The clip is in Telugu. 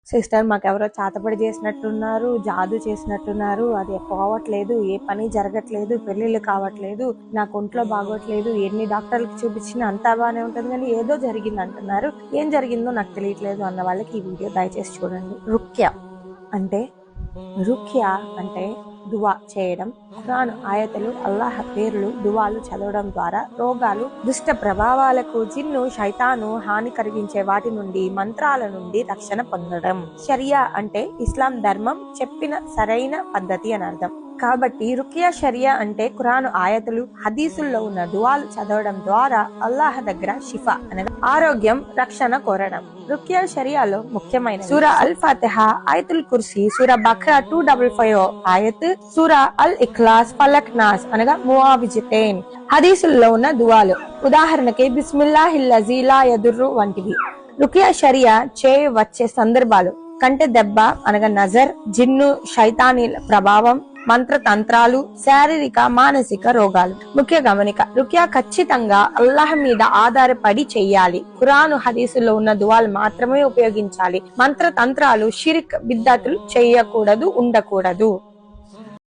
సిస్టర్ మాకెవరో చాతపడి చేసినట్టున్నారు, జాదు చేసినట్టున్నారు, అది పోవట్లేదు, ఏ పని జరగట్లేదు, పెళ్లిళ్ళు కావట్లేదు, నాకు ఒంట్లో బాగోట్లేదు, ఎన్ని డాక్టర్లకు చూపించినా అంతా బాగానే ఉంటుంది కానీ ఏదో జరిగింది అంటున్నారు, ఏం జరిగిందో నాకు తెలియట్లేదు అన్న వాళ్ళకి ఈ వీడియో దయచేసి చూడండి. రుక్య అంటే దువా చేయడం, ఖురాన్ ఆయతులు, అల్లాహ్ పేర్లు, దువాలు చదవడం ద్వారా రోగాలు, దుష్ట ప్రభావాలకు, జిన్ను, శైతాను, హాని కలిగించే వాటి నుండి, మంత్రాల నుండి రక్షణ పొందడం. షరియా అంటే ఇస్లాం ధర్మం చెప్పిన సరైన పద్ధతి అని అర్థం. కాబట్టి రుకియా షరియా అంటే ఖురాను ఆయతులు, హదీసుల్లో ఉన్న దువాలు చదవడం ద్వారా అల్లాహ్ దగ్గర షిఫా అనగా ఆరోగ్యం, రక్షణ కోరడం. రుకియా షరియాలో ముఖ్యమైన సూరా అల్ ఫాతిహా, ఆయతుల్ కుర్సీ, సూరా బఖ్రా 255 ఆయత్, సూరా అల్ ఇఖ్లాస్, ఫలక్, నాస్ అనగా ముఆవిజతైన్. హదీసుల్లో ఉన్న దువాలు ఉదాహరణకి బిస్మిల్లాహిల్లజీ లా యదుర్రు వంటివి. రుకియా షరియా చేయవచ్చే సందర్భాలు: కంటె దెబ్బ అనగా నజర్, జిన్ను, శైతానీల ప్రభావం, మంత్రతంత్రాలు, శారీరక మానసిక రోగాలు. ముఖ్య గమనిక: రుకియా ఖచ్చితంగా అల్లాహ్ మీద ఆధారపడి చెయ్యాలి. ఖురాను హదీసులో ఉన్న దువాలు మాత్రమే ఉపయోగించాలి. మంత్రతంత్రాలు, షిర్క్, బిద్అతులు చేయకూడదు, ఉండకూడదు.